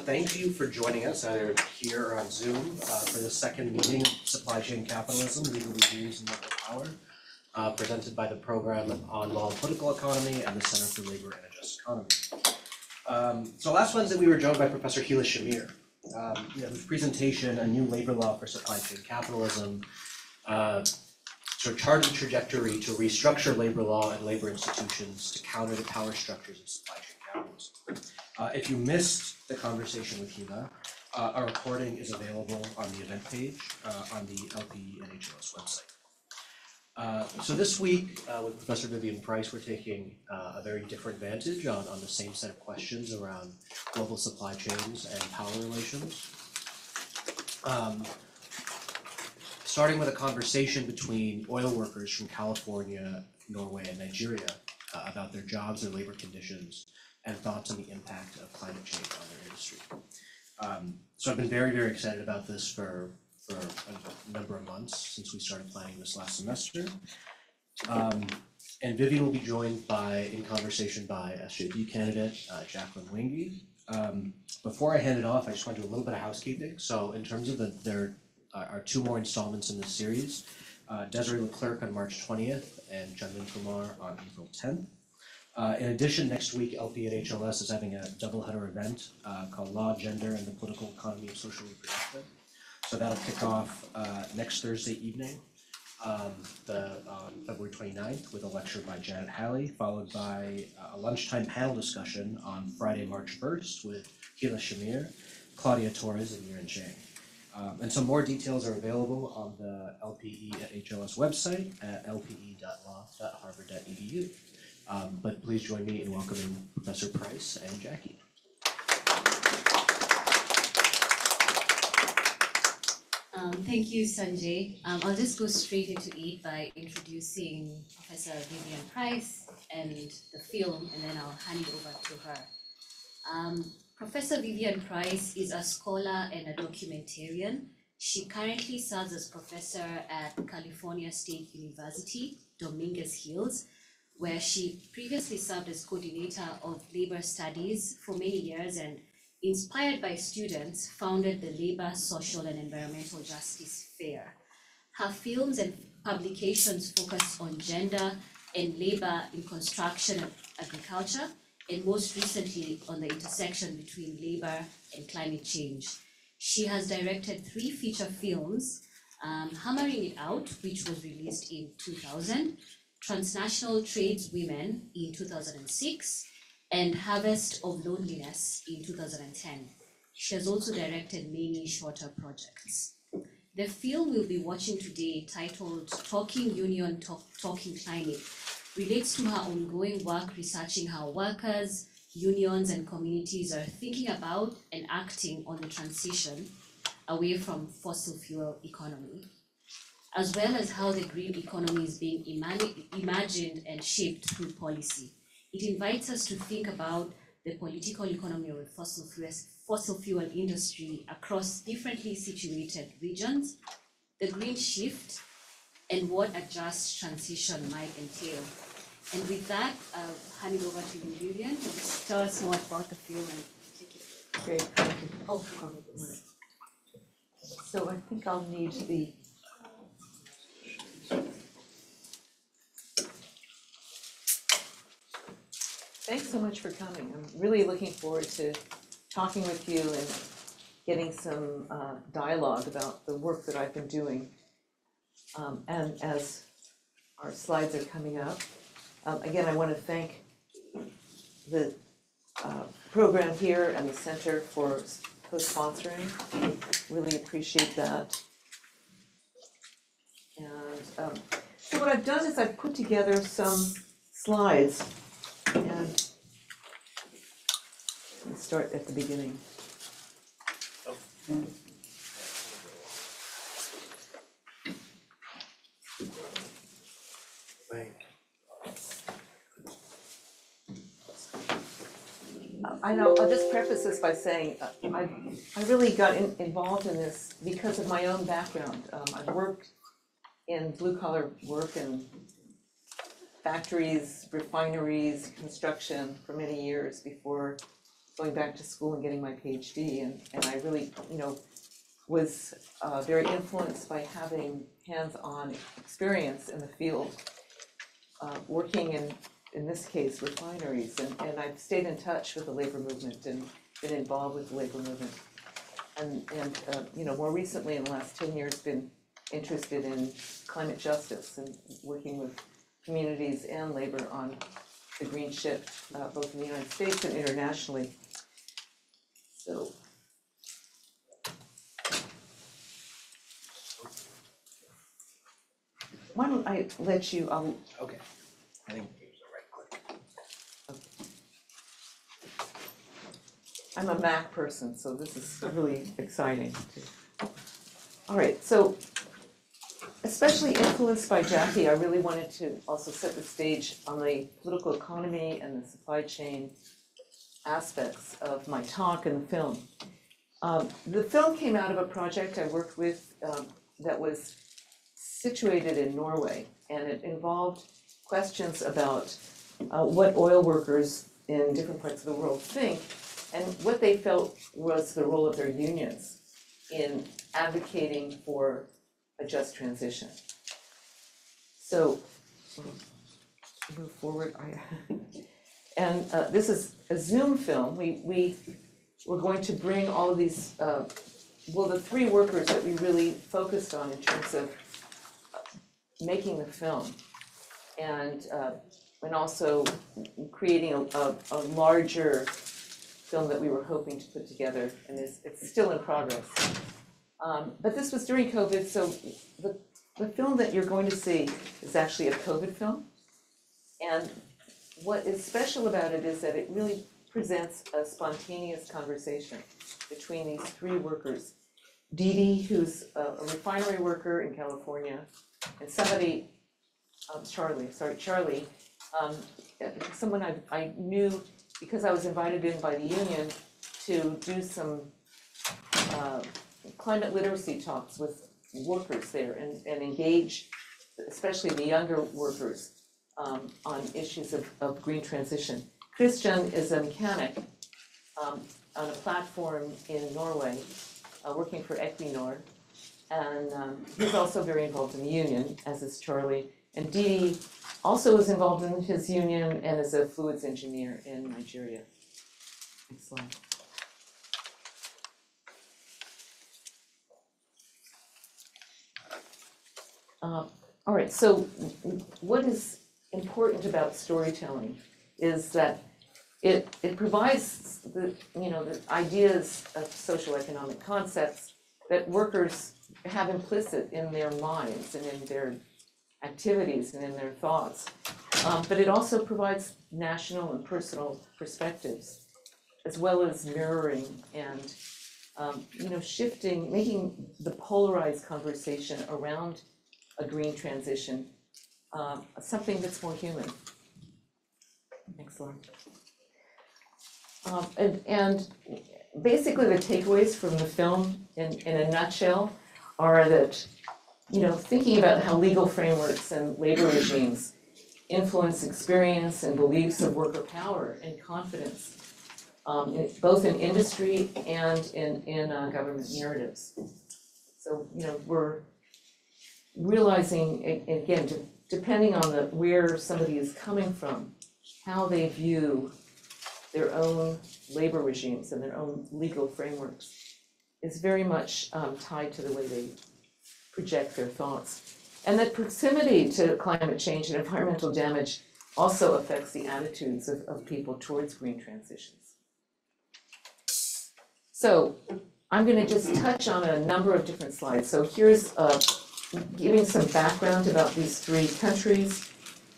Thank you for joining us either here or on Zoom for the second meeting of Supply Chain Capitalism, Legal Reviews and Local Power, presented by the Program on Law and Political Economy and the Center for Labor and a Just Economy. So last Wednesday we were joined by Professor Hila Shamir, whose presentation, A New Labor Law for Supply Chain Capitalism, sort of charted a trajectory to restructure labor law and labor institutions to counter the power structures of supply chain capitalism. If you missed the conversation with Hila, a recording is available on the event page on the LPE and HLS website. So this week with Professor Vivian Price, we're taking a very different vantage on the same set of questions around global supply chains and power relations. Starting with a conversation between oil workers from California, Norway, and Nigeria about their jobs, their labor conditions, and thoughts on the impact of climate change on their industry. So I've been very, very excited about this for a number of months since we started planning this last semester. And Vivian will be joined in conversation by SJP candidate Jacquelene Mwangi. Before I hand it off, I just want to do a little bit of housekeeping. So in terms of there are two more installments in this series, Desiree Leclerc on March 20th and Jacquelene Kumar on April 10th. In addition, next week, LPE and HLS is having a doubleheader event called Law, Gender, and the Political Economy of Social Reproduction. So that'll kick off next Thursday evening, February 29th, with a lecture by Janet Halley, followed by a lunchtime panel discussion on Friday, March 1st with Hila Shamir, Claudia Torres, and Yiran Chang. And some more details are available on the LPE at HLS website at lpe.law.harvard.edu. But please join me in welcoming Professor Price and Jackie. Thank you, Sanjay. I'll just go straight into it by introducing Professor Vivian Price and the film, and then I'll hand it over to her. Professor Vivian Price is a scholar and a documentarian. She currently serves as professor at California State University, Dominguez Hills, where she previously served as coordinator of labor studies for many years and, inspired by students, founded the Labor, Social and Environmental Justice Fair. Her films and publications focus on gender and labor in construction and agriculture, and most recently on the intersection between labor and climate change. She has directed 3 feature films, Hammering It Out, which was released in 2000, Transnational Tradeswomen in 2006, and Harvest of Loneliness in 2010. She has also directed many shorter projects. The film we'll be watching today, titled Talking Union, Talking Climate, relates to her ongoing work researching how workers, unions, and communities are thinking about and acting on the transition away from fossil fuel economy, as well as how the green economy is being imagined and shaped through policy. It invites us to think about the political economy of the fossil fuel industry across differently situated regions, the green shift, and what a just transition might entail. And with that, I'll hand it over to you, Vivian, to tell us more about the film and take it. Great, thank you. Oh, so I think I'll need the Thanks so much for coming. I'm really looking forward to talking with you and getting some dialogue about the work that I've been doing. And as our slides are coming up, again, I want to thank the program here and the center for co-sponsoring. Really appreciate that. And so what I've done is I've put together some slides. And let's start at the beginning. I know, I'll just preface this by saying I really got involved in this because of my own background. I've worked in blue-collar work and factories, refineries, construction for many years before going back to school and getting my PhD, and I really, was very influenced by having hands-on experience in the field, working in this case, refineries, and I've stayed in touch with the labor movement and been involved with the labor movement. And more recently, in the last 10 years, been interested in climate justice and working with communities and labor on the green shift, both in the United States and internationally. So, why don't I let you, Okay, I think it was a right click. I'm a Mac person, so this is really exciting. All right, so especially influenced by Jackie, I really wanted to also set the stage on the political economy and the supply chain aspects of my talk and the film. The film came out of a project I worked with that was situated in Norway, and it involved questions about what oil workers in different parts of the world think and what they felt was the role of their unions in advocating for a just transition. So, move forward. And this is a Zoom film. We're going to bring all of these, the three workers that we really focused on in terms of making the film, and also creating a larger film that we were hoping to put together, and it's still in progress. But this was during COVID, so the film that you're going to see is actually a COVID film. And what is special about it is that it really presents a spontaneous conversation between these three workers. Dee, who's a refinery worker in California, and somebody, Charlie, someone I knew because I was invited in by the union to do some climate literacy talks with workers there and engage, especially the younger workers, on issues of green transition. Christian is a mechanic on a platform in Norway, working for Equinor, and he's also very involved in the union, as is Charlie. And Dee also is involved in his union and is a fluids engineer in Nigeria. Next slide. All right, so what is important about storytelling is that it provides the ideas of social economic concepts that workers have implicit in their minds and in their activities and in their thoughts. But it also provides national and personal perspectives, as well as mirroring and shifting, making the polarized conversation around a green transition something that's more human. Next slide. And basically the takeaways from the film in a nutshell are that, thinking about how legal frameworks and labor regimes influence experience and beliefs of worker power and confidence, both in industry and in government narratives. So, we're realizing, again, depending on where somebody is coming from, how they view their own labor regimes and their own legal frameworks is very much tied to the way they project their thoughts. And that proximity to climate change and environmental damage also affects the attitudes of people towards green transitions. So I'm going to just touch on a number of different slides. So here's giving some background about these three countries.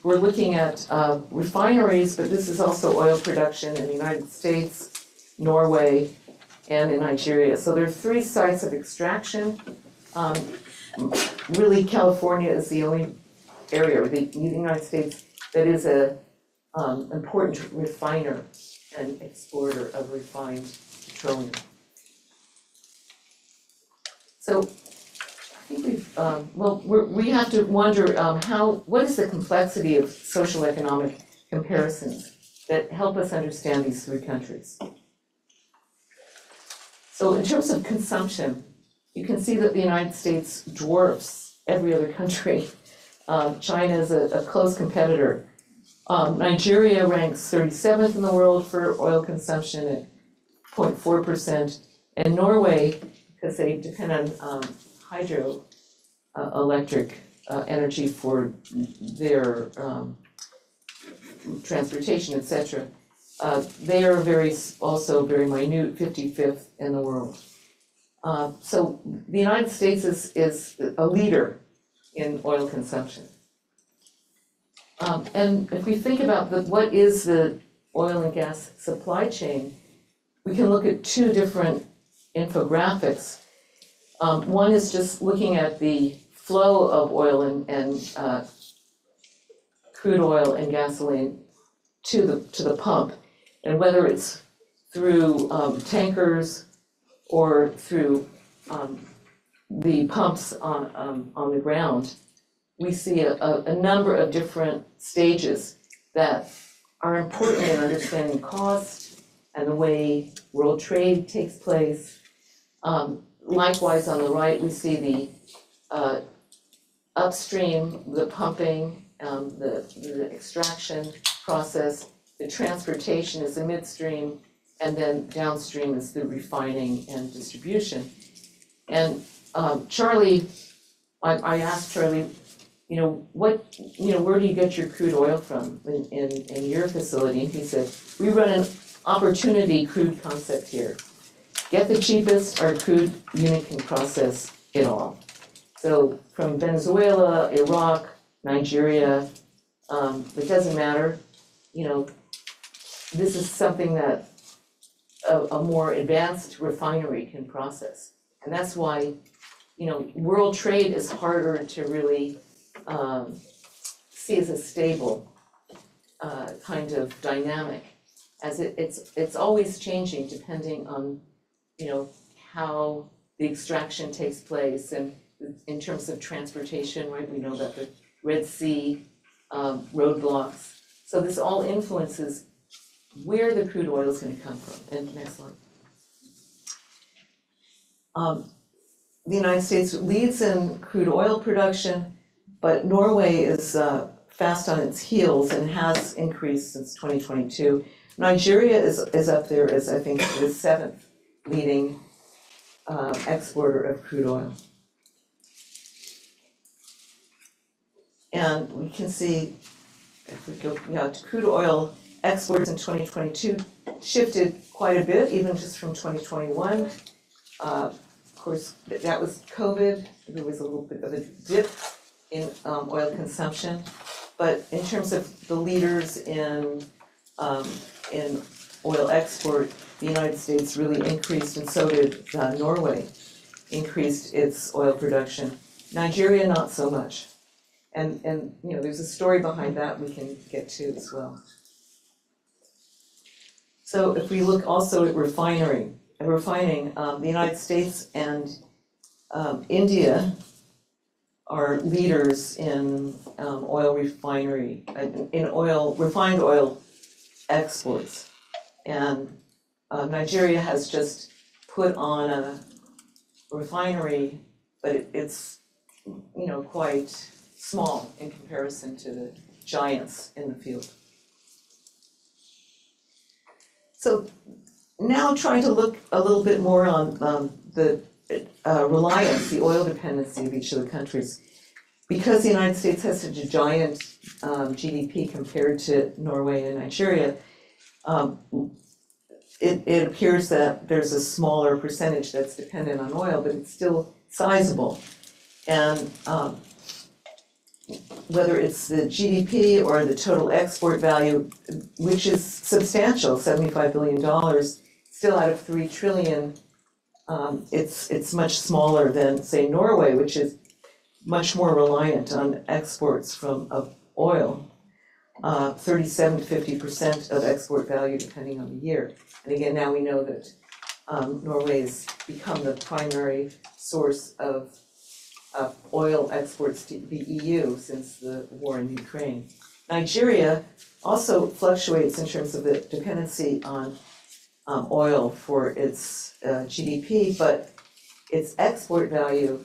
We're looking at refineries, but this is also oil production in the United States, Norway, and in Nigeria. So there are three sites of extraction. Really, California is the only area in the United States that is an important refiner and exporter of refined petroleum. So I think we have to wonder what is the complexity of social economic comparisons that help us understand these three countries. So in terms of consumption, you can see that the United States dwarfs every other country. China is a close competitor. Nigeria ranks 37th in the world for oil consumption at 0.4%, and Norway, because they depend on hydroelectric energy for their transportation, etc. They are also very minute, 55th in the world. So the United States is a leader in oil consumption. And if we think about what is the oil and gas supply chain, we can look at two different infographics. One is just looking at the flow of oil and crude oil and gasoline to the pump, and whether it's through tankers or through the pumps on the ground. We see a number of different stages that are important in understanding cost and the way world trade takes place. Likewise, on the right, we see the upstream, the pumping, the extraction process, the transportation is the midstream, and then downstream is the refining and distribution. And Charlie, I asked Charlie, where do you get your crude oil from in your facility? And he said, we run an opportunity crude concept here. Get the cheapest, our crude unit can process it all. So from Venezuela, Iraq, Nigeria, it doesn't matter, this is something that a more advanced refinery can process. And that's why, world trade is harder to really see as a stable kind of dynamic, as it's always changing depending on, how the extraction takes place, and in terms of transportation, right? We know that the Red Sea roadblocks. So this all influences where the crude oil is going to come from. And next one. The United States leads in crude oil production, but Norway is fast on its heels and has increased since 2022. Nigeria is up there as, I think, the 7th leading exporter of crude oil. And we can see, if we go to crude oil exports in 2022 shifted quite a bit, even just from 2021. Of course, that was COVID. There was a little bit of a dip in oil consumption. But in terms of the leaders in oil export, the United States really increased, and so did Norway, increased its oil production. Nigeria, not so much. And there's a story behind that we can get to as well. So if we look also at refining, the United States and India are leaders in oil refinery, in refined oil exports. And Nigeria has just put on a refinery, but it's quite small in comparison to the giants in the field. So now trying to look a little bit more on the reliance, the oil dependency of each of the countries. Because the United States has such a giant GDP compared to Norway and Nigeria, it appears that there's a smaller percentage that's dependent on oil, but it's still sizable. And whether it's the GDP or the total export value, which is substantial, $75 billion, still out of 3 trillion, it's much smaller than, say, Norway, which is much more reliant on exports of oil, 37 to 50% of export value depending on the year. And again, now we know that Norway has become the primary source of oil exports to the EU since the war in Ukraine. Nigeria also fluctuates in terms of the dependency on oil for its GDP, but its export value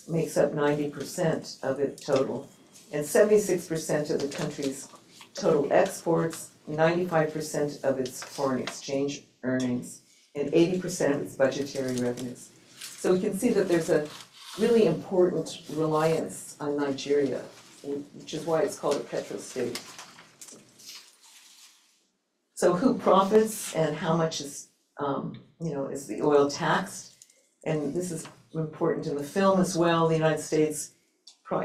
makes up 90% of its total, and 76% of the country's total exports, 95% of its foreign exchange earnings, and 80% of its budgetary revenues. So we can see that there's a really important reliance on Nigeria, which is why it's called a petrostate. So who profits and how much is the oil taxed? And this is important in the film as well. The United States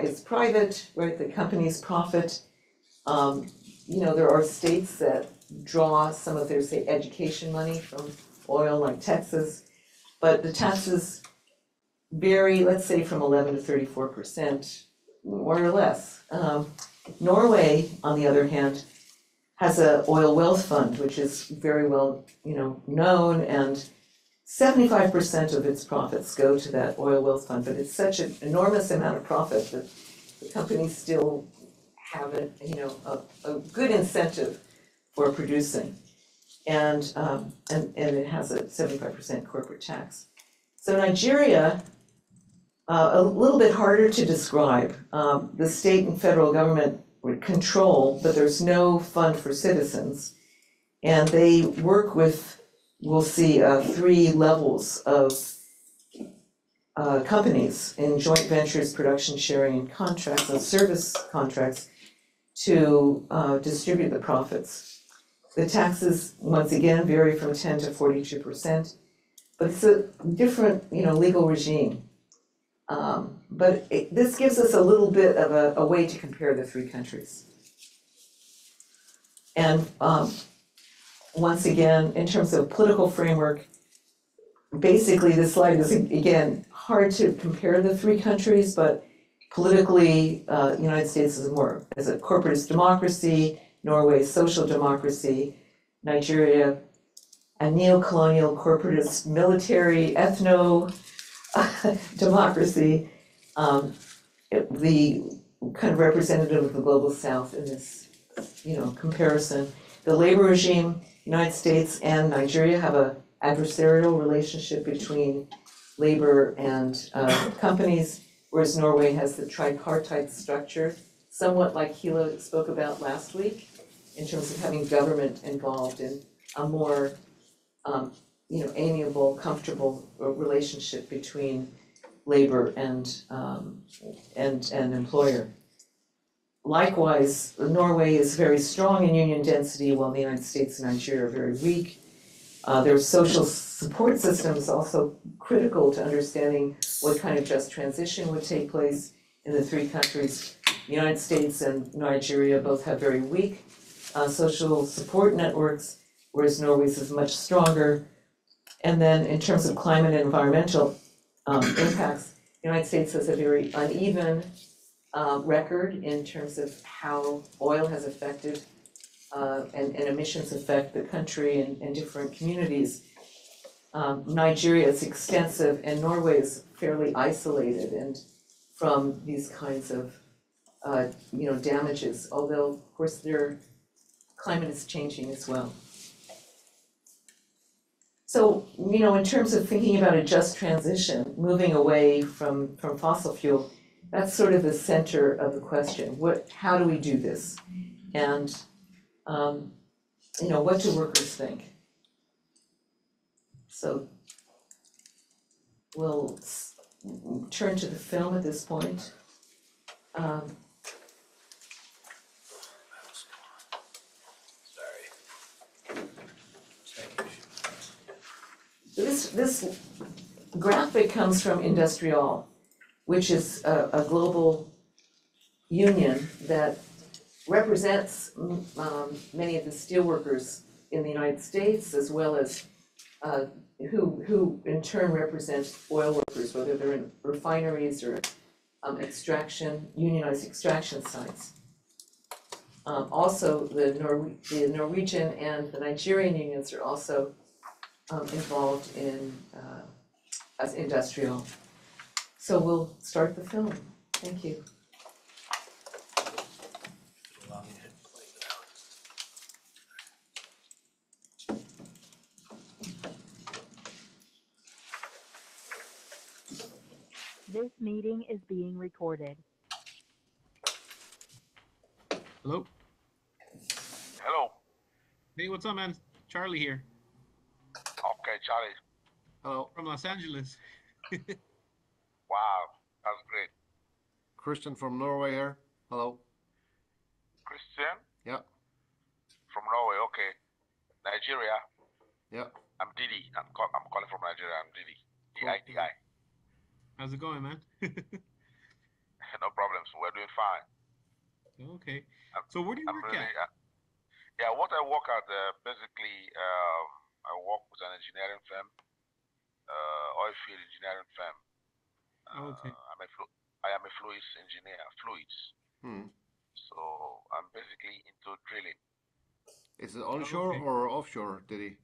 is private, right? The companies profit. There are states that draw some of their, say, education money from oil, like Texas, but the taxes vary, let's say, from 11 to 34%, more or less. Norway, on the other hand, has an oil wealth fund, which is very well, known, and 75% of its profits go to that oil wealth fund, but it's such an enormous amount of profit that the companies still have a good incentive for producing, and it has a 75% corporate tax. So Nigeria, a little bit harder to describe. The state and federal government would control, but there's no fund for citizens, and they work with, we'll see, 3 levels of companies in joint ventures, production sharing, and contracts and service contracts to distribute the profits. The taxes, once again, vary from 10 to 42%, but it's a different, legal regime. But this gives us a little bit of a way to compare the 3 countries. And once again, in terms of political framework, basically this slide is, again, hard to compare the 3 countries, but politically, the United States is a corporatist democracy, Norway social democracy, Nigeria a neo-colonial corporatist military democracy, the kind of representative of the global South in this, comparison. The labor regime, United States and Nigeria have a adversarial relationship between labor and companies, whereas Norway has the tripartite structure, somewhat like Hila spoke about last week, in terms of having government involved in a more amiable, comfortable relationship between labor and employer. Likewise, Norway is very strong in union density, while the United States and Nigeria are very weak. Their social support system is also critical to understanding what kind of just transition would take place in the 3 countries. The United States and Nigeria both have very weak social support networks, whereas Norway's is much stronger. And then in terms of climate and environmental impacts, the United States has a very uneven record in terms of how oil has affected and emissions affect the country and different communities. Nigeria is extensive, and Norway is fairly isolated and from these kinds of damages, although of course their climate is changing as well. So, in terms of thinking about a just transition, moving away from fossil fuel, that's sort of the center of the question. How do we do this? And, what do workers think? So we'll turn to the film at this point. This graphic comes from Industrial, which is a global union that represents many of the steelworkers in the United States, as well as who in turn represent oil workers, whether they're in refineries or unionized extraction sites. Also, the Norwegian and the Nigerian unions are also involved in as Industrial. So we'll start the film. Thank you. This meeting is being recorded. Hello. Hello. Hey, what's up, man? Charlie here Okay, Charlie. Hello, from Los Angeles. Wow, that's great. Christian from Norway here. Hello. Christian Yeah, from Norway. Okay. Nigeria. yeah. I'm Didi. I'm calling from Nigeria. I'm Didi. Cool. DIDI. How's it going, man? No problems. We're doing fine. Okay. I'm, So where do you I'm work really. at? Yeah, what I work at basically, I work with an engineering firm, oil field engineering firm. Okay. I am a fluids engineer. Fluids. Hmm. So I'm basically into drilling. Is it onshore Okay. or offshore, Diddy?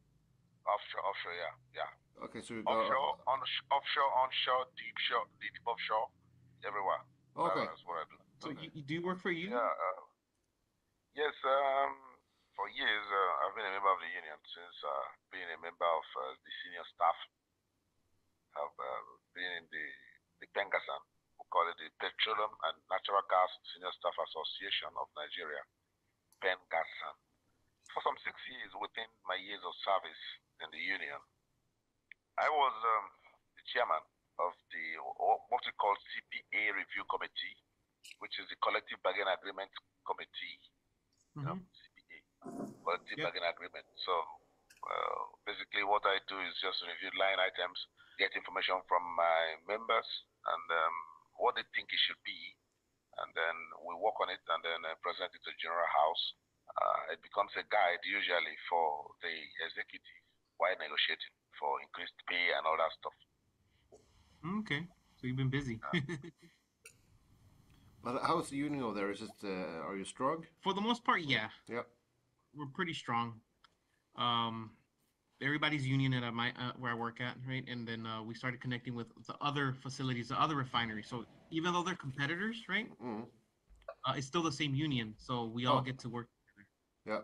Offshore. Yeah. Okay, so you Offshore, offshore, onshore, deep offshore, everywhere. Okay. That's what I do. So Okay. do you work for a union? Yeah. Yes. For years, I've been a member of the union since being a member of the senior staff. Have been in the Pengasan, we call it the Petroleum and Natural Gas Senior Staff Association of Nigeria, Pengasan. For some 6 years, within my years of service in the union, I was the chairman of what we call CPA Review Committee, which is the Collective Bargain Agreement Committee. Mhm. CPA, Collective Yep. Bargain Agreement. So basically, what I do is just review line items, get information from my members, and what they think it should be, and then we work on it, and then present it to General House. It becomes a guide usually for the executive while negotiating for increased pay and all that stuff. Okay. So you've been busy. But how's the union over there? Is it? Are you strong? For the most part, yeah. Yeah. We're pretty strong. Everybody's union at my where I work at, right? And then we started connecting with the other facilities, the other refineries. So even though they're competitors, right? Mm. It's still the same union, so we all Oh. get to work together. Yeah.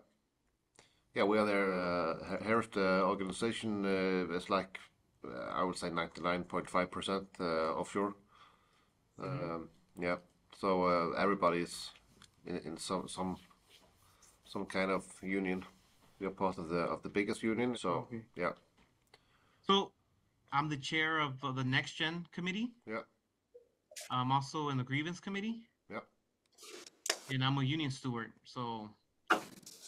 Yeah, we are there. Here's the organization. It's like I would say 99.5% offshore. Yeah. So everybody's in some kind of union. We are part of the biggest union. So Okay. yeah, So I'm the chair of the Next Gen committee. yeah, I'm also in the grievance committee, yeah. and I'm a union steward. So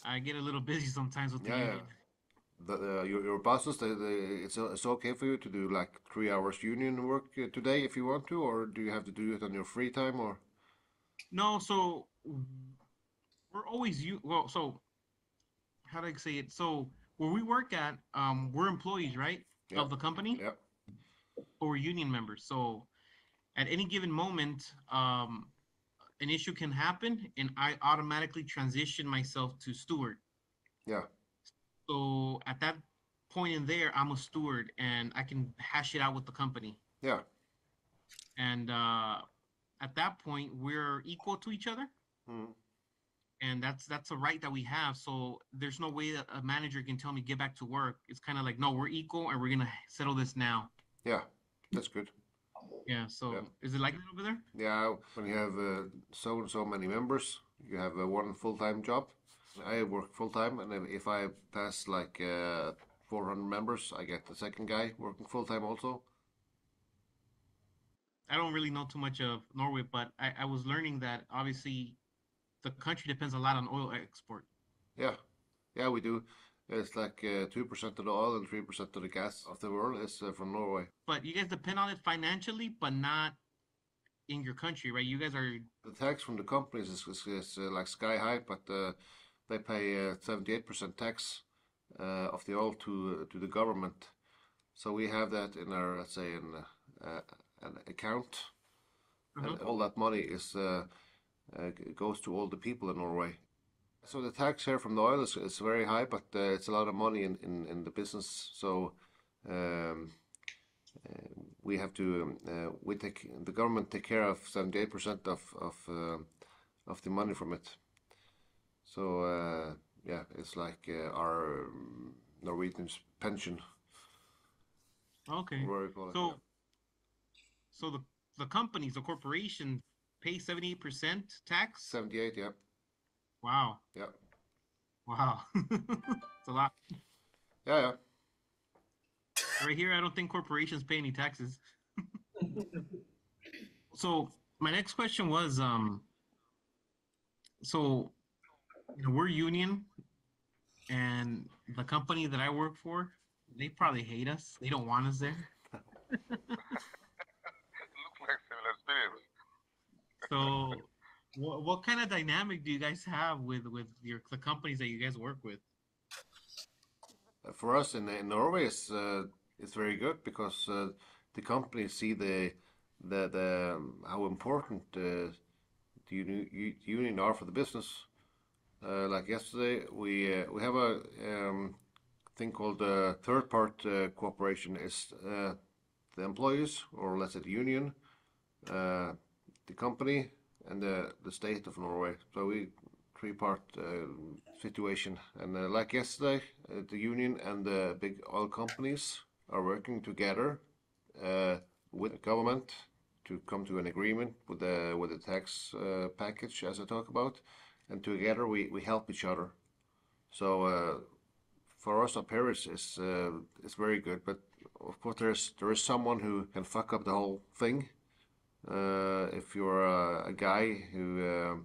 I get a little busy sometimes with the Yeah, yeah. union. Your bosses, it's okay for you to do like 3 hours union work today if you want to, or do you have to do it on your free time, or? No, so we're always well. So how do I say it? So where we work at, we're employees, right, Yeah. of the company, Yeah, or we're union members. So at any given moment, an issue can happen, and I automatically transition myself to steward. yeah, So at that point in there, I'm a steward, and I can hash it out with the company. yeah, And at that point, we're equal to each other, mm, and that's a right that we have. So there's no way that a manager can tell me get back to work. It's kind of like, no, we're equal, and we're gonna settle this now. yeah. That's good. Yeah. So Yeah. is it like that over there? Yeah, when you have so and so many members, you have one full-time job. I work full-time, and if I pass like 400 members, I get the second guy working full-time also. I don't really know too much of Norway, but I was learning that obviously the country depends a lot on oil export. Yeah, yeah, we do. It's like 2% of the oil and 3% of the gas of the world is from Norway. But you guys depend on it financially, but not in your country, right? You guys are The tax from the companies is like sky high, but they pay 78% tax of the oil to the government. So we have that in our, let's say, in an account, and all that money is goes to all the people in Norway. So the tax here from the oil is very high, but it's a lot of money in the business. So we have to the government take care of 78% of the money from it. So yeah, it's like our Norwegian's pension. okay. Whatever you call it, So yeah. so the companies, the corporations pay 78% tax? 78, yeah. Wow. Yeah. Wow. It's a lot. Yeah, yeah. Right here, I don't think corporations pay any taxes. So my next question was, so we're union, and the company that I work for, they probably hate us. They don't want us there. Looks like similar experience. So what kind of dynamic do you guys have with the companies that you guys work with? For us in Norway, it's very good because the companies see the how important the union are for the business. Like yesterday, we have a thing called third part cooperation. Is the employees, or let's say the union, the company, and the state of Norway. So we three-part situation. And like yesterday, the union and the big oil companies are working together with the government to come to an agreement with the tax package, as I talk about, and together we help each other. So for us up here, it's very good. But of course, there is someone who can fuck up the whole thing. If you're a guy who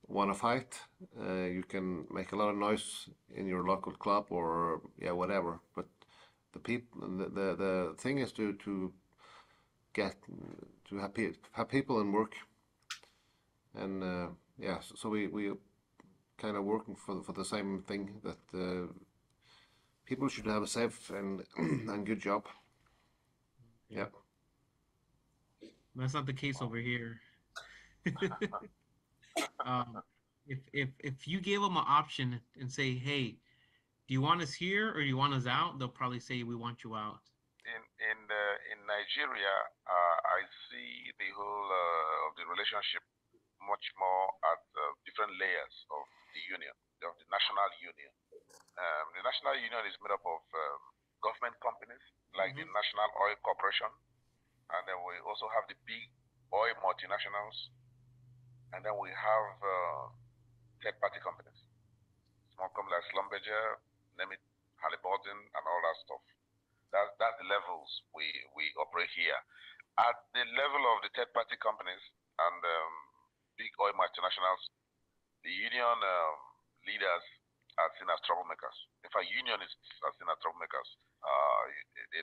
want to fight, you can make a lot of noise in your local club or yeah, whatever. But the thing is to get to have people in work, and yeah, so we kind of working for the same thing, that people should have a safe and and good job. Yeah. That's not the case over here. um, if you gave them an option and say, hey, do you want us here or do you want us out? They'll probably say we want you out. In Nigeria, I see the whole of the relationship much more at different layers of the union, of the national union. The national union is made up of government companies like the National Oil Corporation, and then we also have the big oil multinationals, and then we have third-party companies, small companies like Schlumberger, name it, Halliburton, and all that stuff. That's the levels we operate here. At the level of the third-party companies and big oil multinationals, the union leaders are seen as troublemakers. In fact, unionists are seen as troublemakers.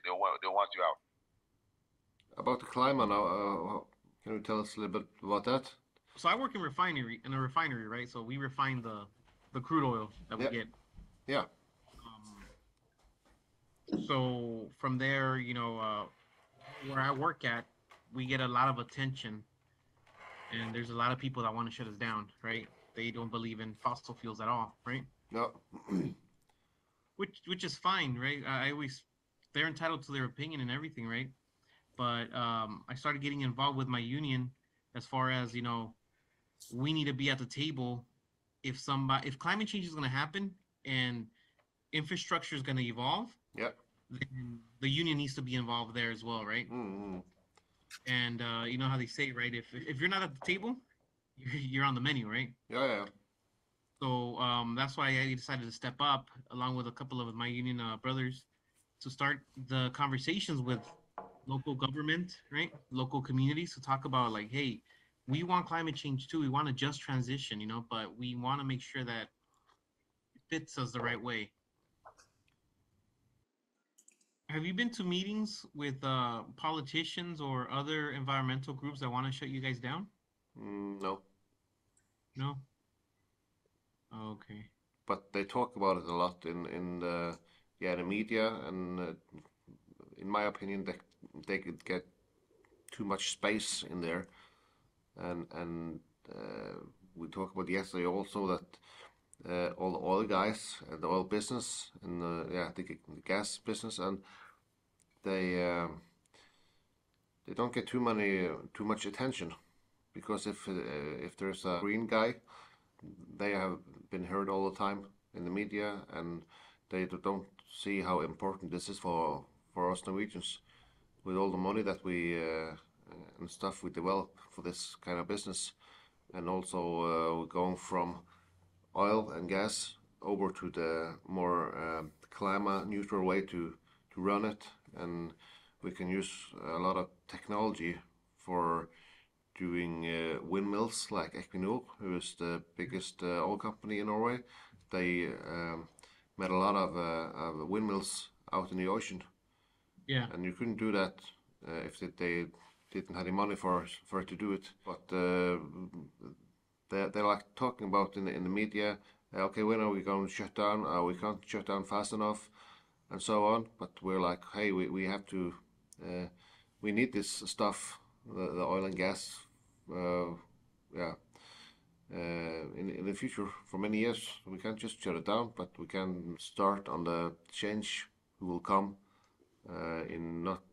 They want you out. About the climate now, can you tell us a little bit about that? So I work in a refinery, right? So we refine the crude oil that we get. Yeah. So from there, where I work at, we get a lot of attention, and there's a lot of people that want to shut us down, right? They don't believe in fossil fuels at all, right? No. Which is fine, right? They're entitled to their opinion and everything, right? But I started getting involved with my union as far as, we need to be at the table if climate change is going to happen and infrastructure is going to evolve. Yeah. Then the union needs to be involved there as well, right? Mm-hmm. And you know how they say, right? If you're not at the table, you're on the menu, right? Yeah. So that's why I decided to step up along with a couple of my union brothers to start the conversations with local government, right? Local communities to talk about like, hey, we want climate change too. We want a just transition, but we want to make sure that it fits us the right way. Have you been to meetings with politicians or other environmental groups that want to shut you guys down? No. No? Okay. But they talk about it a lot in the media, and in my opinion, they could get too much space in there, and we talked about yesterday also that all the oil guys, the oil business, and the gas business, and they don't get too much attention, because if there's a green guy, they have been heard all the time in the media, and they don't see how important this is for us Norwegians, with all the money that we and stuff we develop for this kind of business, and also we're going from oil and gas over to the more climate neutral way to run it, and we can use a lot of technology for doing windmills like Equinor, who is the biggest oil company in Norway. They made a lot of windmills out in the ocean. Yeah. And you couldn't do that if they didn't have the money for it to do it. But they're like talking about in the media, okay, when are we going to shut down? We can't shut down fast enough, and so on. But we're like, hey, we have to, we need this stuff, the oil and gas, in the future for many years. We can't just shut it down, but we can start on the change who will come in not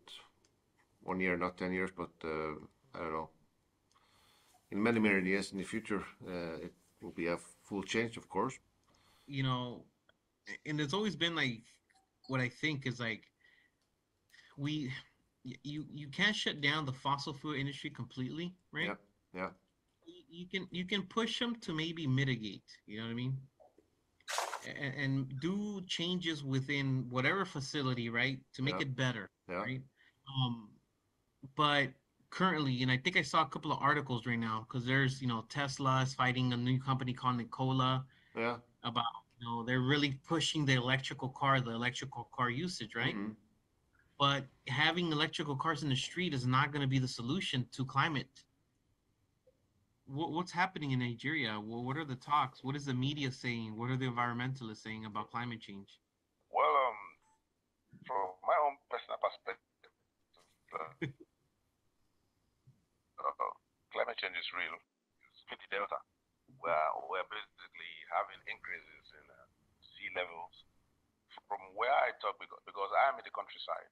1 year, not 10 years, but I don't know, in many years in the future, it will be a full change, of course. You know, and there's always been like, what I think is like, you can't shut down the fossil fuel industry completely, right? Yeah. You can push them to maybe mitigate, you know what I mean? And do changes within whatever facility, right, to make it better, right? But currently, and I think I saw a couple of articles right now, because there's, Tesla is fighting a new company called Nikola about, they're really pushing the electrical car usage, right? Mm-hmm. But having electrical cars in the street is not going to be the solution to climate. What's happening in Nigeria? What are the talks? What is the media saying? What are the environmentalists saying about climate change? Well, from my own personal perspective, climate change is real. It's Delta, where we're basically having increases in sea levels. From where I talk, because I am in the countryside,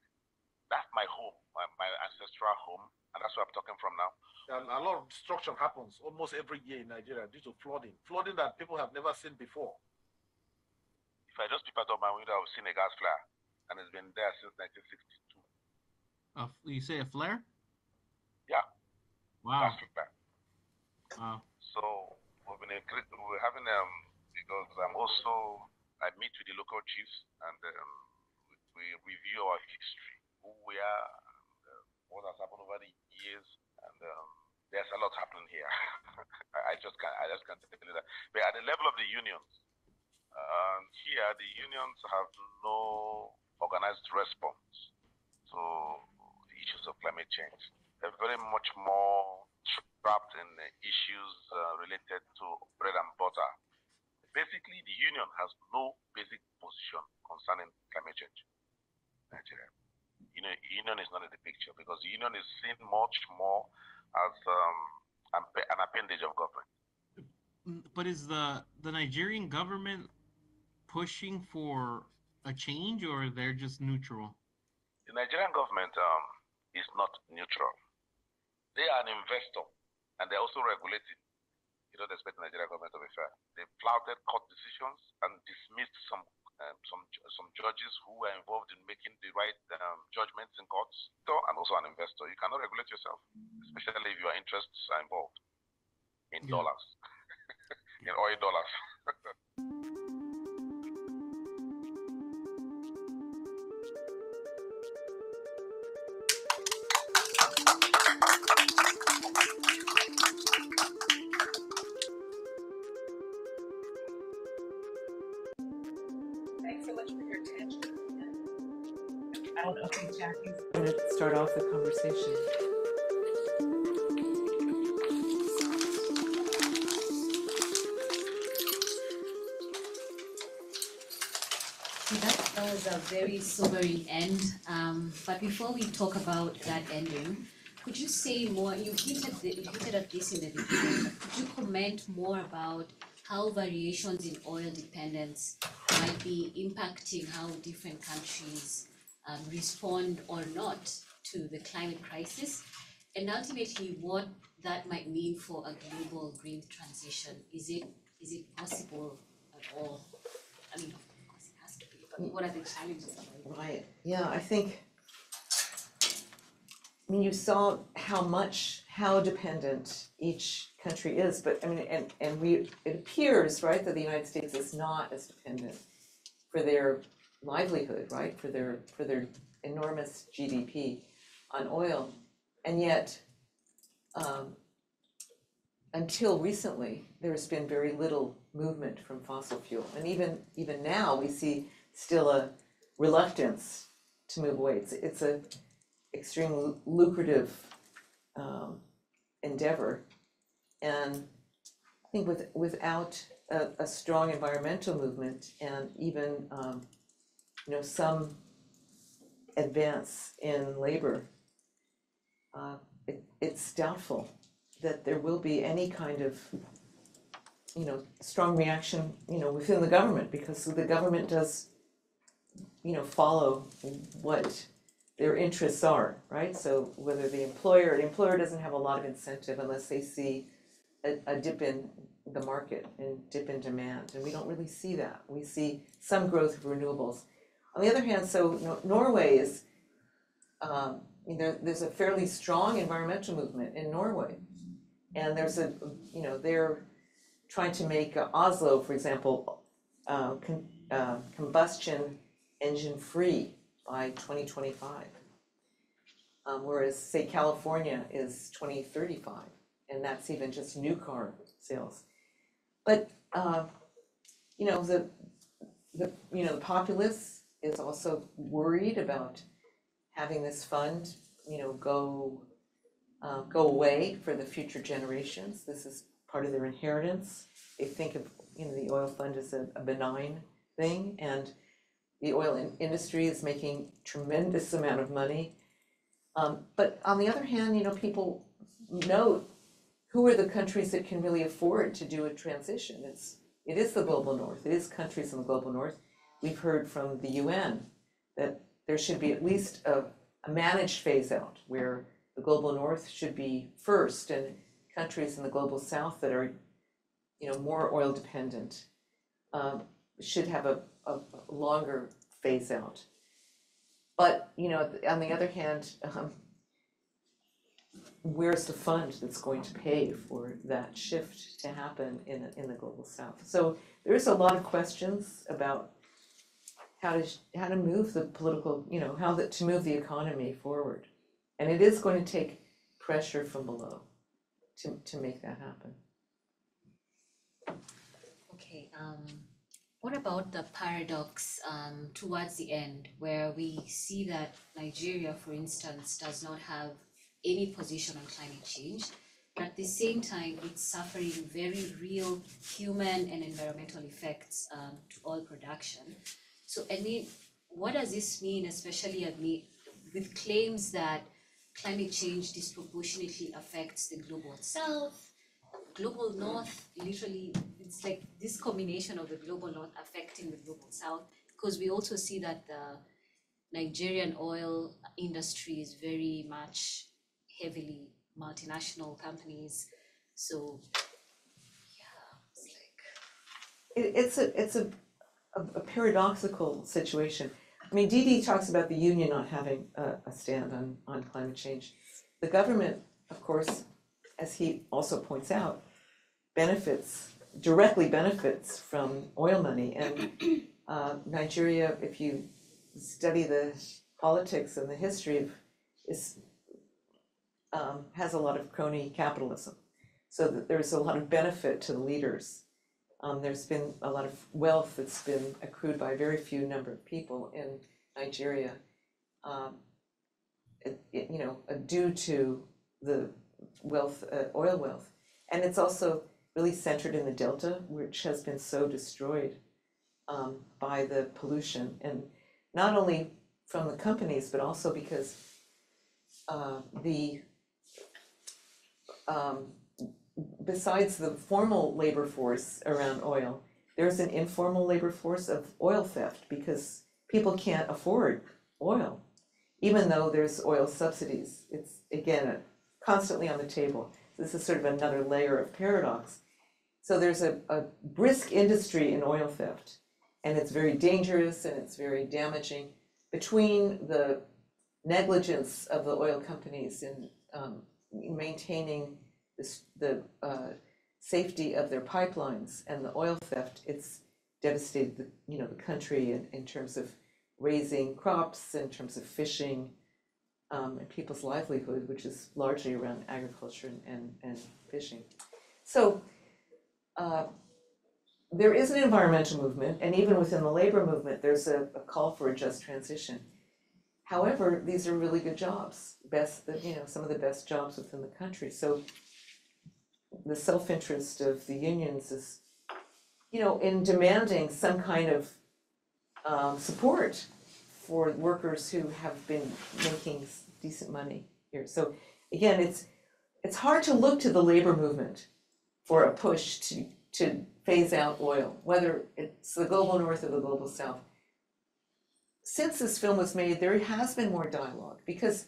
that's my home, my ancestral home, and that's where I'm talking from now. And a lot of destruction happens almost every year in Nigeria due to flooding that people have never seen before. If I just peep out of my window, I've seen a gas flare, and it's been there since 1962. You say a flare? Yeah. Wow. Gas flare. Wow. So we're having because I meet with the local chiefs, and we review our history, who we are, and what has happened over the years, and there's a lot happening here. I just can't tell you that. But at the level of the unions, here the unions have no organized response to the issues of climate change. They're very much more trapped in issues related to bread and butter. Basically, the union has no basic position concerning climate change in Nigeria. Union is not in the picture because the union is seen much more as an appendage of government. But is the Nigerian government pushing for a change, or they're just neutral? The Nigerian government is not neutral. They are an investor, and they're also regulating. You don't expect the Nigerian government to be fair. They flouted court decisions and dismissed some judges who were involved in making the right judgments in courts. So, and also an investor. You cannot regulate yourself, especially if your interests are involved in dollars, in oil dollars. Thanks so much for your attention. Okay, Jackie's going to start off the conversation. That was a very sobering end. But before we talk about that ending, could you say more? You hinted at this in the beginning. Could you comment more about how variations in oil dependence might be impacting how different countries respond or not to the climate crisis, and ultimately what that might mean for a global green transition? Is it possible at all? I mean, of course it has to be, but what are the challenges? Right. Yeah, I think mean, you saw how dependent each country is, but I mean, it appears, right, that the United States is not as dependent for their livelihood, right, for their enormous GDP on oil, and yet, until recently, there's been very little movement from fossil fuel, and even now we see still a reluctance to move away. It's a extremely lucrative endeavor, and I think without a strong environmental movement and even some advance in labor, it's doubtful that there will be any kind of strong reaction within the government, because the government does follow what their interests are, right? So whether the employer doesn't have a lot of incentive unless they see a dip in the market and dip in demand, and we don't really see that. We see some growth of renewables. On the other hand, so Norway is, there's a fairly strong environmental movement in Norway, and there's they're trying to make Oslo, for example, combustion engine free by 2025, whereas say California is 2035, and that's even just new car sales. But the populace is also worried about having this fund go away for the future generations. This is part of their inheritance. They think of the oil fund as a benign thing, and the oil industry is making tremendous amount of money. But on the other hand, people note who are the countries that can really afford to do a transition. It is the global north. It is countries in the global north. We've heard from the UN that there should be at least a managed phase out where the global north should be first, and countries in the global south that are more oil dependent should have a longer phase out. But on the other hand, where's the fund that's going to pay for that shift to happen in the global south? So there's a lot of questions about how to move the political, to move the economy forward, and it is going to take pressure from below to make that happen. Okay. What about the paradox towards the end, where we see that Nigeria, for instance, does not have any position on climate change, but at the same time it's suffering very real human and environmental effects to oil production. So what does this mean, especially with claims that climate change disproportionately affects the global south, global north? Literally, it's like this combination of the global north affecting the global south, because we also see that the Nigerian oil industry is very much heavily multinational companies. So yeah, It's a paradoxical situation. I mean, Didi talks about the union not having a stand on climate change. The government, of course, as he also points out, directly benefits from oil money. And Nigeria, if you study the politics and the history has a lot of crony capitalism. So that there's a lot of benefit to the leaders. There's been a lot of wealth that's been accrued by a very few number of people in Nigeria, due to the wealth, oil wealth. And it's also really centered in the Delta, which has been so destroyed by the pollution, and not only from the companies, but also because besides the formal labor force around oil, there's an informal labor force of oil theft, because people can't afford oil, even though there's oil subsidies. It's, again, constantly on the table. This is sort of another layer of paradox. So there's a brisk industry in oil theft, and it's very dangerous and it's very damaging. Between the negligence of the oil companies in maintaining the safety of their pipelines and the oil theft, it's devastated the country in terms of raising crops, in terms of fishing, and people's livelihood, which is largely around agriculture and fishing. So there is an environmental movement, and even within the labor movement, there's a call for a just transition. However, these are really good jobs, some of the best jobs within the country. So the self-interest of the unions is, in demanding some kind of support for workers who have been making decent money here. So again, it's hard to look to the labor movement for a push to phase out oil, whether it's the global north or the global south. Since this film was made, there has been more dialogue because,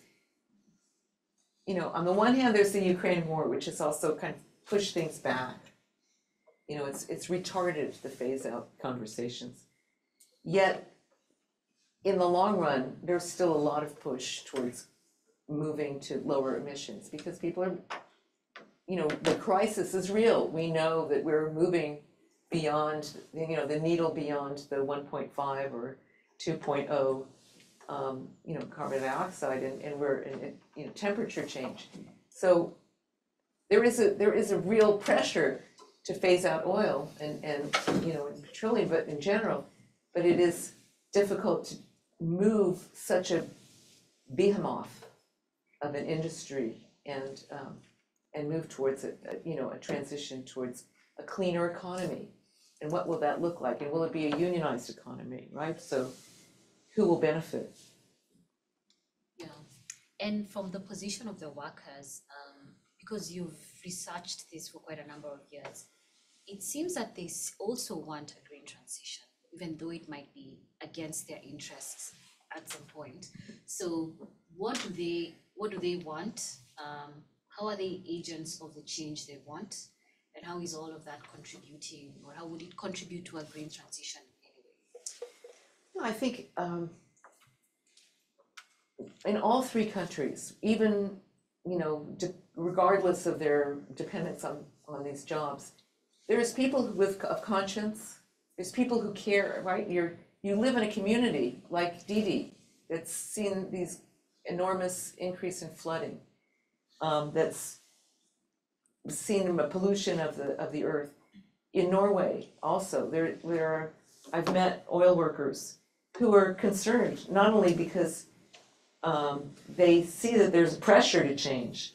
on the one hand, there's the Ukraine war, which has also kind of pushed things back. It's retarded the phase out conversations. Yet, in the long run, there's still a lot of push towards moving to lower emissions because people are, the crisis is real. We know that we're moving beyond, the needle beyond the 1.5 or 2.0, carbon dioxide, and we're in, temperature change. So there is a real pressure to phase out oil and petroleum, but in general, but it is difficult to move such a behemoth of an industry and move towards a transition towards a cleaner economy. And what will that look like? And will it be a unionized economy, right? So who will benefit? Yeah, and from the position of the workers, because you've researched this for quite a number of years, it seems that they also want a green transition, even though it might be against their interests at some point. So what do they want? How are they agents of the change they want? And how is all of that contributing, or how would it contribute to a green transition anyway? No, I think in all three countries, even regardless of their dependence on these jobs, there's people of conscience. There's people who care, right? You live in a community like Didi that's seen these enormous increase in flooding, that's seen the pollution of the earth. In Norway, also, I've met oil workers who are concerned not only because they see that there's pressure to change,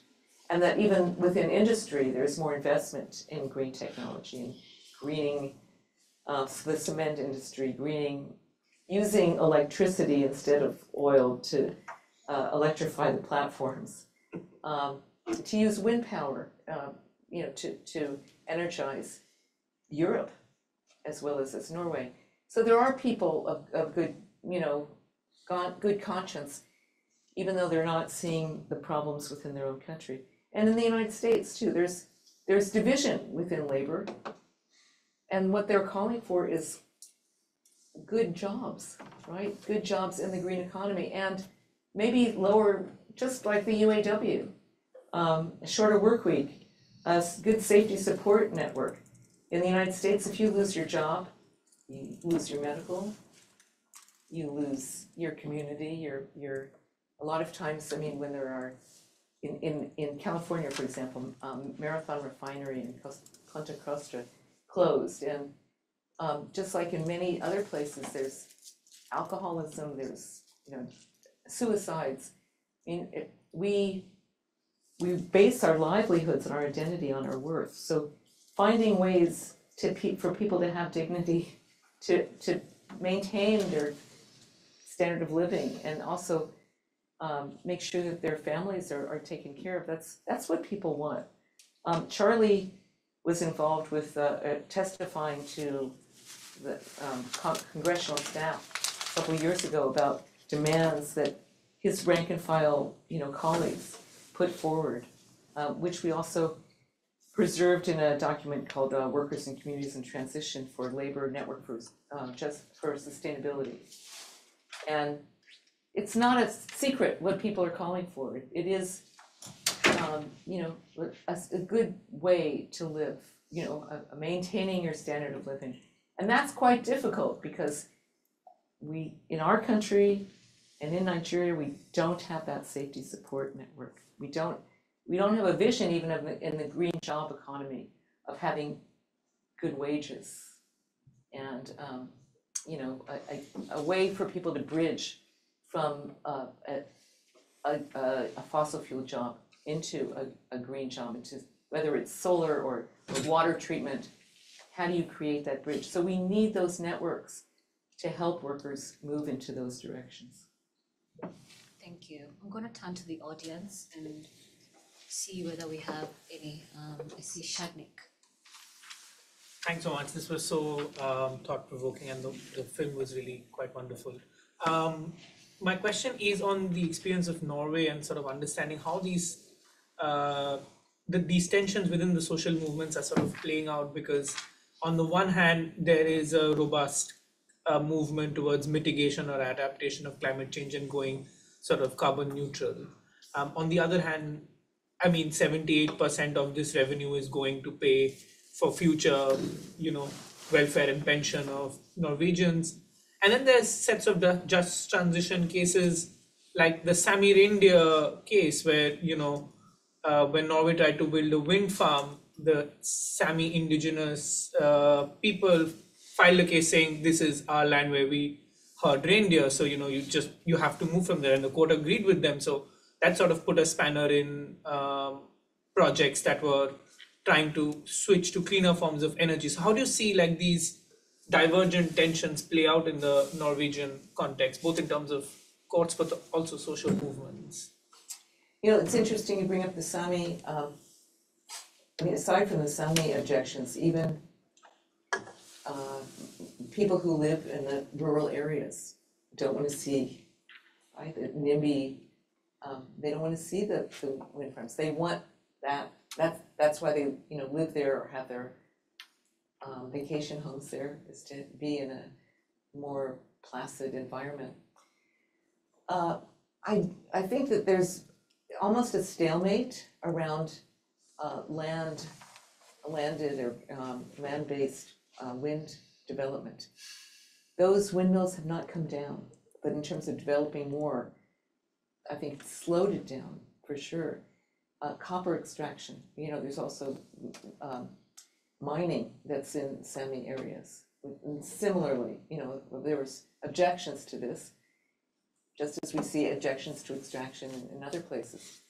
and that even within industry, there's more investment in green technology and greening the cement industry, using electricity instead of oil to electrify the platforms, to use wind power, to energize Europe as well as Norway. So there are people of good, good conscience, even though they're not seeing the problems within their own country. And in the United States too, there's division within labor, and what they're calling for is good jobs, right? Good jobs in the green economy, and maybe lower, just like the UAW, a shorter work week, a good safety support network. In the United States, if you lose your job, you lose your medical, you lose your community, your a lot of times, when there are, in California, for example, Marathon Refinery in Contra Costa closed, and just like in many other places, there's alcoholism, there's suicides. We base our livelihoods and our identity on our worth. So finding ways for people to have dignity, to maintain their standard of living, and also make sure that their families are taken care of. That's what people want. Charlie was involved with testifying to the congressional staff a couple of years ago about demands that his rank and file colleagues put forward, which we also preserved in a document called Workers and Communities in Transition for Labor Network for Sustainability. And it's not a secret what people are calling for. It is, you know, a good way to live, you know, maintaining your standard of living. And that's quite difficult because we, in our country and in Nigeria, we don't have that safety support network. We don't have a vision even of in the green job economy of having good wages and, you know, a way for people to bridge from a fossil fuel job into a green job, into whether it's solar or water treatment. How do you create that bridge? So we need those networks to help workers move into those directions. Thank you. I'm going to turn to the audience and see whether we have any. I see Shadnik. Thanks so much. This was so thought-provoking, and the film was really quite wonderful. My question is on the experience of Norway and sort of understanding how these tensions within the social movements are sort of playing out, because on the one hand, there is a robust movement towards mitigation or adaptation of climate change and going sort of carbon neutral. On the other hand, I mean, 78% of this revenue is going to pay for future, you know, welfare and pension of Norwegians. And then there's sets of the just transition cases like the Sami reindeer case where, you know, when Norway tried to build a wind farm, the Sami indigenous people filed a case saying this is our land where we herd reindeer. So, you know, you have to move from there, and the court agreed with them. So that sort of put a spanner in projects that were trying to switch to cleaner forms of energy. So how do you see like these divergent tensions play out in the Norwegian context, both in terms of courts, but also social movements? You know, it's interesting you bring up the Sami. I mean, aside from the Sami objections, even people who live in the rural areas don't want to see, right, the NIMBY, they don't want to see the wind farms. They want that. That's why they, you know, live there or have their vacation homes there, is to be in a more placid environment. I think that there's almost a stalemate around land-based wind development. Those windmills have not come down, but in terms of developing more, I think it's slowed it down for sure. Copper extraction, you know, there's also mining that's in Sami areas. And similarly, you know, there was objections to this, just as we see objections to extraction in other places.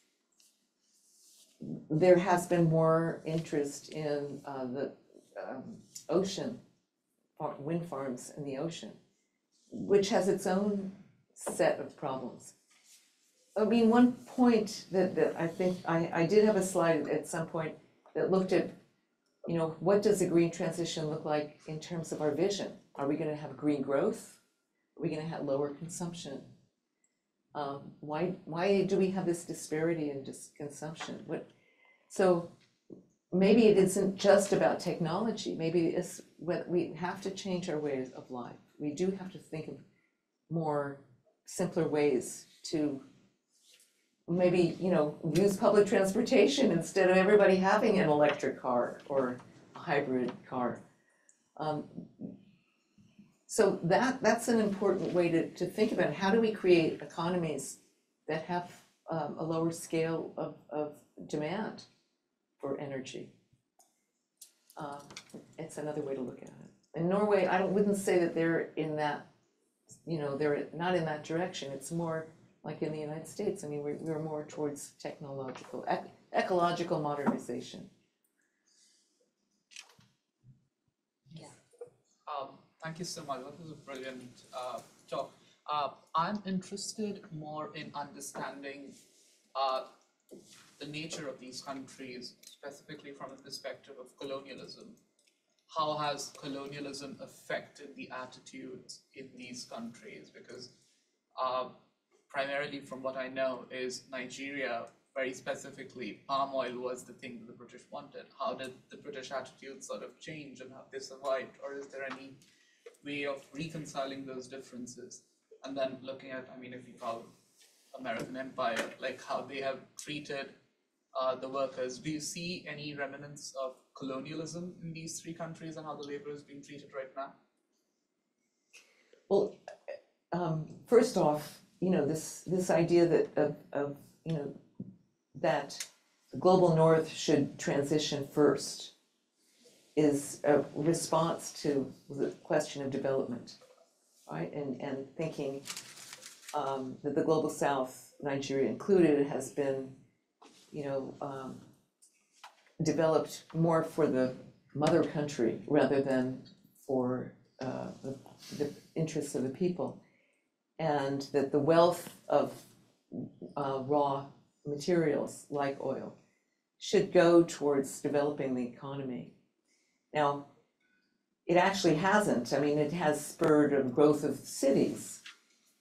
There has been more interest in the ocean, wind farms in the ocean, which has its own set of problems. I mean, one point that I think I did have a slide at some point that looked at, you know, what does a green transition look like in terms of our vision? Are we going to have green growth? Are we going to have lower consumption? Why do we have this disparity in consumption? So maybe it isn't just about technology. Maybe it's we have to change our ways of life. We do have to think of more simpler ways to maybe, you know, use public transportation instead of everybody having an electric car or a hybrid car. So that's an important way to think about it. How do we create economies that have a lower scale of demand for energy? It's another way to look at it. In Norway, I wouldn't say that they're in that, you know, they're not in that direction. It's more like in the United States. I mean, we're more towards technological, ecological modernization. Yeah. Thank you so much. That was a brilliant talk. I'm interested more in understanding the nature of these countries, specifically from the perspective of colonialism. How has colonialism affected the attitudes in these countries? Because primarily from what I know is Nigeria, very specifically, palm oil was the thing that the British wanted. How did the British attitude sort of change and have they survived? Or is there any way of reconciling those differences? and then looking at, I mean, if you call American Empire, like how they have treated the workers. Do you see any remnants of colonialism in these three countries and how the labor is being treated right now? Well, first off, this idea that of that the global north should transition first is a response to the question of development, right? And thinking that the global south, Nigeria included, has been, developed more for the mother country rather than for the interests of the people, and that the wealth of raw materials like oil should go towards developing the economy. Now, it actually hasn't. I mean, it has spurred a growth of cities,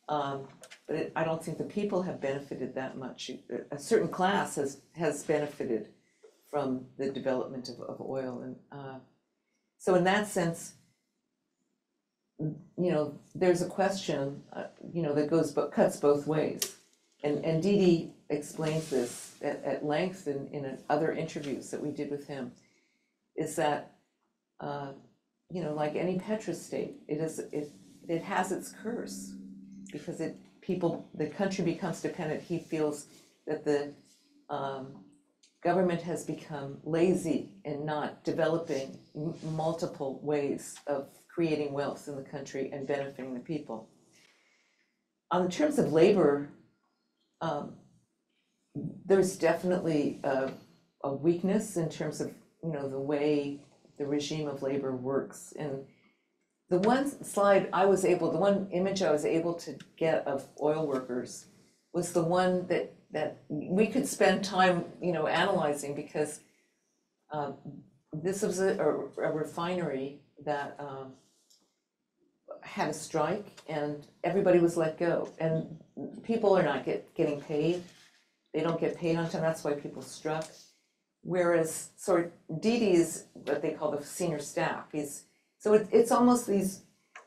but I don't think the people have benefited that much. A certain class has benefited from the development of oil, and so in that sense, there's a question, that cuts both ways, and Didi explains this at length in other interviews that we did with him. Is that like any petrostate, it has its curse, because the country becomes dependent. He feels that the government has become lazy in not developing multiple ways of creating wealth in the country and benefiting the people. In terms of labor, there's definitely a weakness in terms of the way the regime of labor works. And the one image I was able to get of oil workers was the one that we could spend time analyzing, because this was a refinery that had a strike and everybody was let go, and people are not getting paid. They don't get paid on time. That's why people struck. Whereas Didi is what they call the senior staff. It's almost these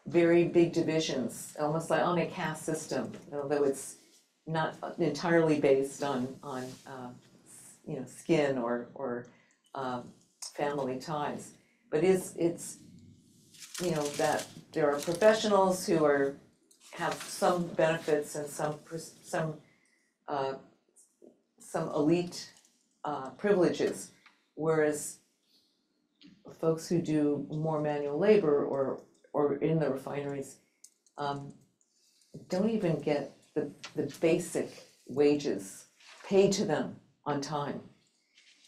very big divisions, almost like on a caste system, although it's not entirely based on skin or family ties, but it's that there are professionals who have some benefits and some elite privileges, whereas folks who do more manual labor or in the refineries don't even get the basic wages paid to them on time,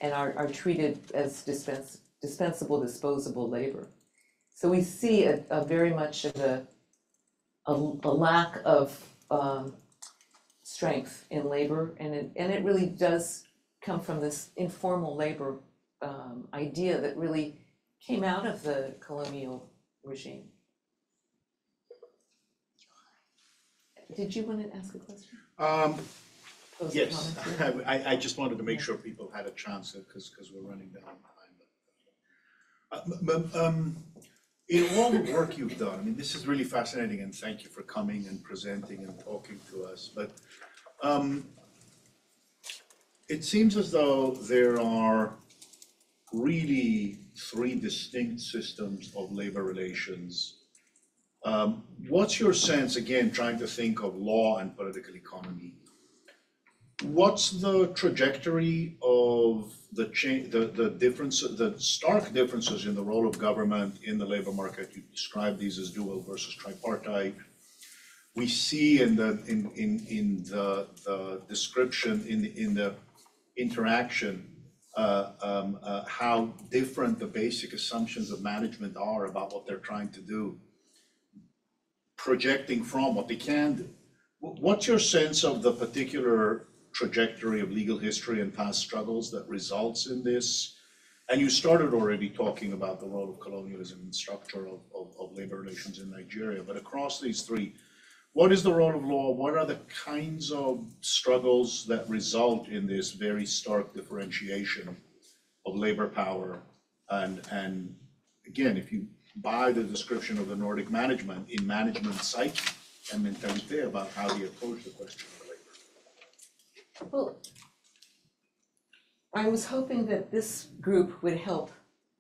and are treated as dispensable, disposable labor. So we see a very much of a lack of strength in labor, and it really does come from this informal labor idea that really came out of the colonial regime. Did you want to ask a question? Pose a Yes, comment here? I just wanted to make sure people had a chance, because we're running down behind. In all the work you've done, I mean, this is really fascinating, and thank you for coming and presenting and talking to us. But it seems as though there are really three distinct systems of labor relations. What's your sense, again, trying to think of law and political economy? What's the trajectory of the change, the stark differences in the role of government in the labor market? You describe these as dual versus tripartite. We see in the description, in the interaction, how different the basic assumptions of management are about what they're trying to do, projecting from what they can do. What's your sense of the particular trajectory of legal history and past struggles that results in this? And you started already talking about the role of colonialism and structure of labor relations in Nigeria, but across these three, what is the role of law? What are the kinds of struggles that result in this very stark differentiation of labor power? And again, if you buy the description of the Nordic management in management psyche, and mentality about how they approach the question of labor. Well, I was hoping that this group would help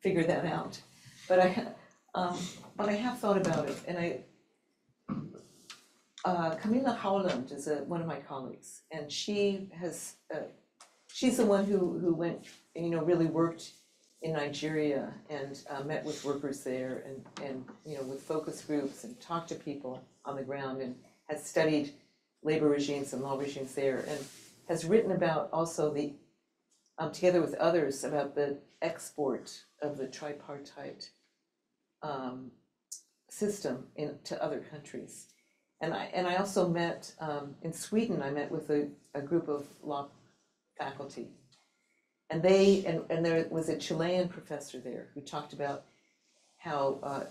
figure that out, but I have thought about it, and Camilla Howland is one of my colleagues, and she has, she's the one who went, really worked in Nigeria and met with workers there and with focus groups and talked to people on the ground and has studied labor regimes and law regimes there and has written about also the, together with others, about the export of the tripartite system to other countries. And I also met, in Sweden, I met with a group of law faculty. And there was a Chilean professor there who talked about how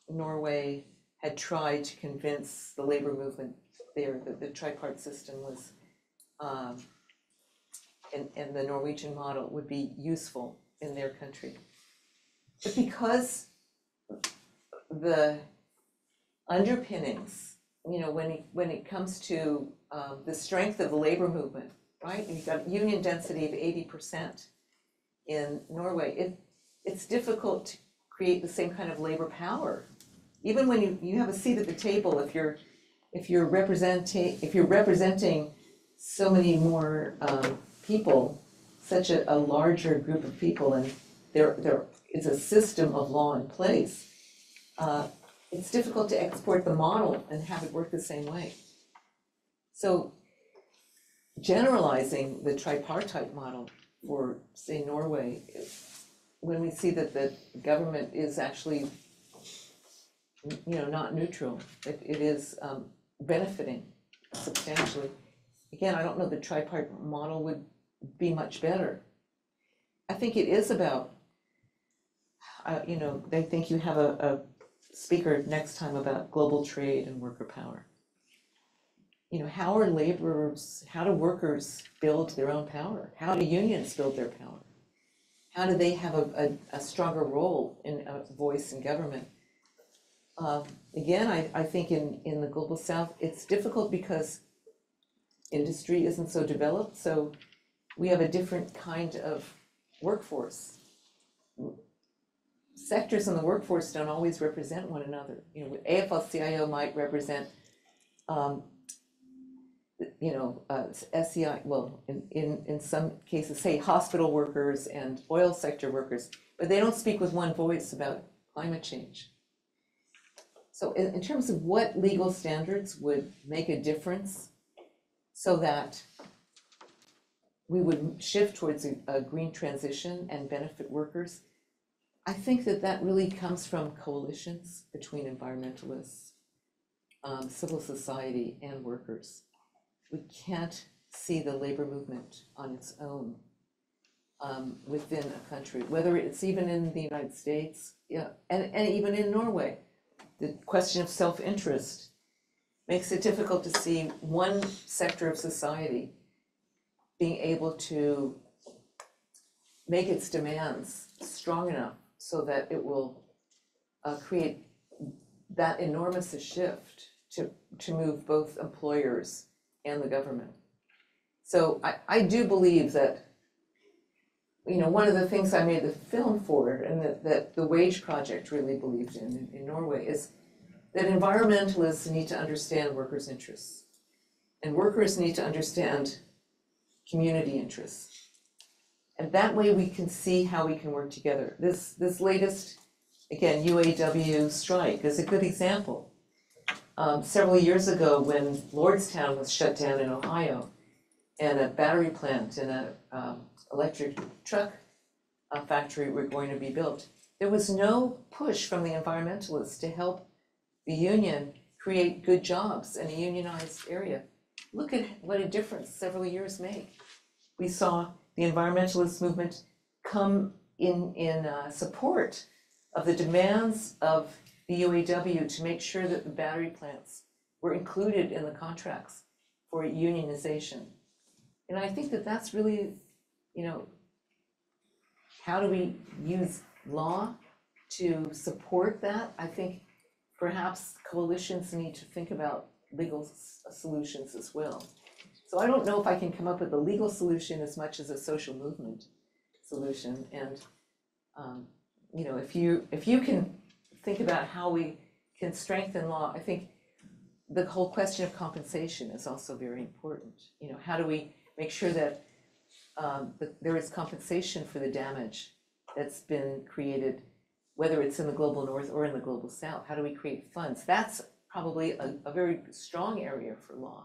Norway had tried to convince the labor movement there that the tripart system was, and the Norwegian model would be useful in their country. But because the underpinnings, when it comes to the strength of the labor movement, right? You've got union density of 80% in Norway. It's difficult to create the same kind of labor power. Even when you have a seat at the table, if you're representing so many more people, such a larger group of people, and there is a system of law in place, it's difficult to export the model and have it work the same way. So generalizing the tripartite model for, say, Norway, when we see that the government is actually, not neutral, it is benefiting substantially. Again, I don't know the tripartite model would be much better. I think it is about, I think you have a speaker next time about global trade and worker power. How do workers build their own power? How do unions build their power? How do they have a stronger role in a voice in government? Again, I think in the global south, it's difficult because industry isn't so developed, so we have a different kind of workforce. Sectors in the workforce don't always represent one another. AFL-CIO might represent SCI, well, in some cases, say hospital workers and oil sector workers, but they don't speak with one voice about climate change. So in terms of what legal standards would make a difference so that we would shift towards a green transition and benefit workers, I think that really comes from coalitions between environmentalists, civil society, and workers. We can't see the labor movement on its own within a country, whether it's even in the United States, and even in Norway. The question of self-interest makes it difficult to see one sector of society being able to make its demands strong enough so that it will create that enormous a shift to move both employers and the government. So I do believe that, one of the things I made the film for, and that the Wage Project really believed in Norway, is that environmentalists need to understand workers' interests, and workers need to understand community interests. And that way we can see how we can work together. This latest, again, UAW strike is a good example. Several years ago, when Lordstown was shut down in Ohio, and a battery plant and a electric truck factory were going to be built, there was no push from the environmentalists to help the union create good jobs in a unionized area. Look at what a difference several years make. We saw the environmentalist movement come in support of the demands of the UAW to make sure that the battery plants were included in the contracts for unionization. And I think that that's really, how do we use law to support that? I think perhaps coalitions need to think about legal solutions as well. So I don't know if I can come up with a legal solution as much as a social movement solution. And you know, if you can think about how we can strengthen law, I think the whole question of compensation is also very important. You know, how do we make sure that there is compensation for the damage that's been created, whether it's in the global north or in the global south? How do we create funds? That's probably a very strong area for law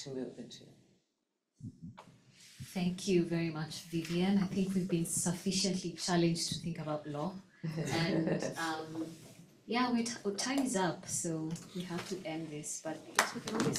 to move into. Thank you very much, Vivian. I think we've been sufficiently challenged to think about law. And yeah, our time is up, so we have to end this, but I guess we can always